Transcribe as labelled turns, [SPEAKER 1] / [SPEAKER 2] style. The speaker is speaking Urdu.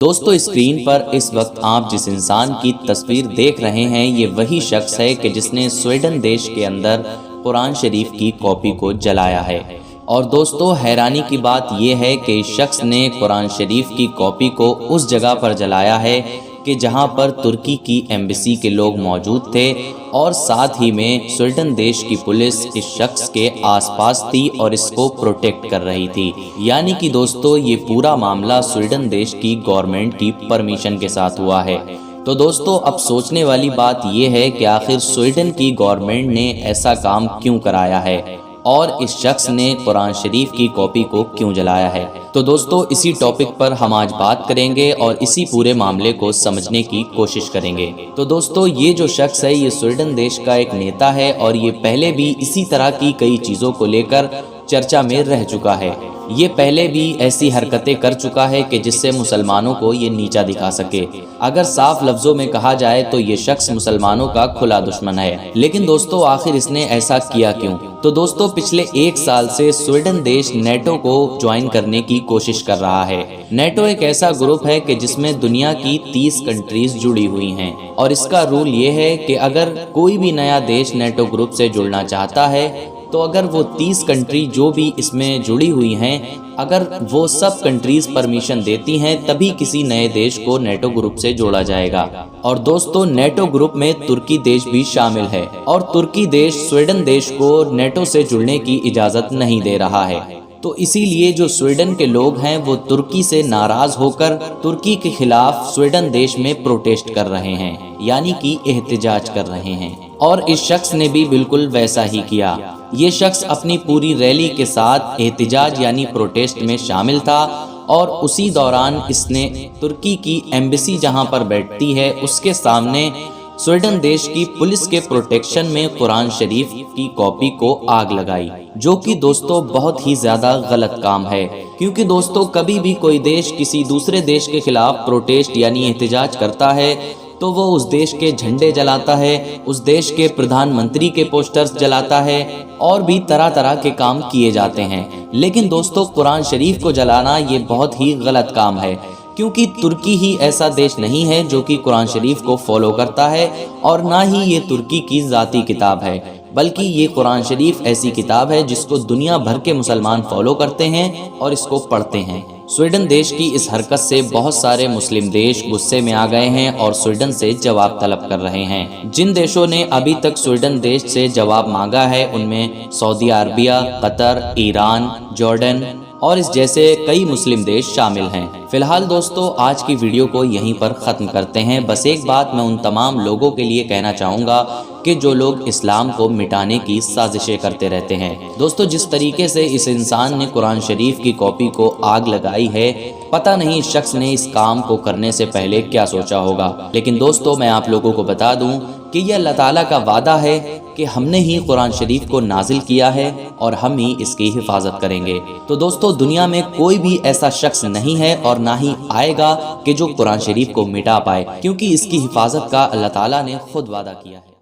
[SPEAKER 1] دوستو اسکرین پر اس وقت آپ جس انسان کی تصویر دیکھ رہے ہیں یہ وہی شخص ہے کہ جس نے سویڈن دیش کے اندر قرآن شریف کی کاپی کو جلایا ہے۔ اور دوستو حیرانی کی بات یہ ہے کہ اس شخص نے قرآن شریف کی کاپی کو اس جگہ پر جلایا ہے کہ جہاں پر ترکی کی ایمبیسی کے لوگ موجود تھے اور ساتھ ہی میں سویڈن دیش کی پولیس اس شخص کے آس پاس تھی اور اس کو پروٹیکٹ کر رہی تھی۔ یعنی کہ دوستو یہ پورا معاملہ سویڈن دیش کی گورنمنٹ کی پرمیشن کے ساتھ ہوا ہے۔ تو دوستو اب سوچنے والی بات یہ ہے کہ آخر سویڈن کی گورنمنٹ نے ایسا کام کیوں کرایا ہے اور اس شخص نے قرآن شریف کی کاپی کو کیوں جلایا ہے۔ تو دوستو اسی ٹاپک پر ہم آج بات کریں گے اور اسی پورے معاملے کو سمجھنے کی کوشش کریں گے۔ تو دوستو یہ جو شخص ہے یہ سویڈن دیش کا ایک نیتا ہے اور یہ پہلے بھی اسی طرح کی کئی چیزوں کو لے کر چرچا میں رہ چکا ہے۔ یہ پہلے بھی ایسی حرکتیں کر چکا ہے کہ جس سے مسلمانوں کو یہ نیچا دکھا سکے۔ اگر صاف لفظوں میں کہا جائے تو یہ شخص مسلمانوں کا کھلا دشمن ہے۔ لیکن دوستو آخر اس نے ایسا کیا کیوں؟ تو دوستو پچھلے ایک سال سے سویڈن دیش نیٹو کو جوائن کرنے کی کوشش کر رہا ہے۔ نیٹو ایک ایسا گروپ ہے کہ جس میں دنیا کی 30 کنٹریز جڑی ہوئی ہیں اور اس کا رول یہ ہے کہ اگر کوئی بھی نیا دیش نیٹو گروپ سے جڑنا چاہتا ہے تو اگر وہ 30 کنٹری جو بھی اس میں جڑی ہوئی ہیں اگر وہ سب کنٹریز پرمیشن دیتی ہیں تبھی کسی نئے دیش کو نیٹو گروپ سے جوڑا جائے گا۔ اور دوستو نیٹو گروپ میں ترکی دیش بھی شامل ہے اور ترکی دیش سویڈن دیش کو نیٹو سے جڑنے کی اجازت نہیں دے رہا ہے۔ تو اسی لیے جو سویڈن کے لوگ ہیں وہ ترکی سے ناراض ہو کر ترکی کے خلاف سویڈن دیش میں پروٹیسٹ کر رہے ہیں، یعنی کہ احتجاج کر رہے ہیں۔ اور اس شخص نے بھی بالکل ویسا ہی کیا۔ یہ شخص اپنی پوری ریلی کے ساتھ احتجاج یعنی پروٹیسٹ میں شامل تھا اور اسی دوران اس نے ترکی کی ایمبیسی جہاں پر بیٹھتی ہے اس کے سامنے سویڈن دیش کی پولیس کے پروٹیکشن میں قرآن شریف کی کاپی کو آگ لگائی، جو کہ دوستو بہت ہی زیادہ غلط کام ہے، کیونکہ دوستو کبھی بھی کوئی دیش کسی دوسرے دیش کے خلاف پروٹیسٹ یعنی احتجاج کرتا ہے تو وہ اس دیش کے جھنڈے جلاتا ہے، اس دیش کے پردھان منتری کے پوسٹرز جلاتا ہے اور بھی طرح طرح کے کام کیے جاتے ہیں۔ لیکن دوستو قرآن شریف کو جلانا یہ بہت ہی غلط کام ہے، کیونکہ ترکی ہی ایسا دیش نہیں ہے جو کہ قرآن شریف کو فالو کرتا ہے اور نہ ہی یہ ترکی کی ذاتی کتاب ہے، بلکہ یہ قرآن شریف ایسی کتاب ہے جس کو دنیا بھر کے مسلمان فالو کرتے ہیں اور اس کو پڑھتے ہیں۔ سویڈن دیش کی اس حرکت سے بہت سارے مسلم دیش غصے میں آ گئے ہیں اور سویڈن سے جواب طلب کر رہے ہیں۔ جن دیشوں نے ابھی تک سویڈن دیش سے جواب مانگا ہے ان میں سعودی عربیہ، قطر، ایران، جارڈن اور اس جیسے کئی مسلم دیش شامل ہیں۔ فی الحال دوستو آج کی ویڈیو کو یہیں پر ختم کرتے ہیں۔ بس ایک بات میں ان تمام لوگوں کے لیے کہنا چاہوں گا کہ جو لوگ اسلام کو مٹانے کی سازشیں کرتے رہتے ہیں۔ دوستو جس طریقے سے اس انسان نے قرآن شریف کی کاپی کو آگ لگائی ہے، پتہ نہیں اس شخص نے اس کام کو کرنے سے پہلے کیا سوچا ہوگا۔ لیکن دوستو میں آپ لوگوں کو بتا دوں کہ یہ اللہ تعالیٰ کا وعدہ ہے کہ ہم نے ہی قرآن شریف کو نازل کیا ہے اور ہم ہی اس کی حفاظت کریں گے۔ تو دوستو دنیا میں کوئی بھی ایسا شخص نہیں ہے اور نہ ہی آئے گا کہ جو قرآن شریف کو مٹا پائے، کیونکہ اس کی حفاظت کا اللہ تعالیٰ نے خود وعدہ کیا ہے۔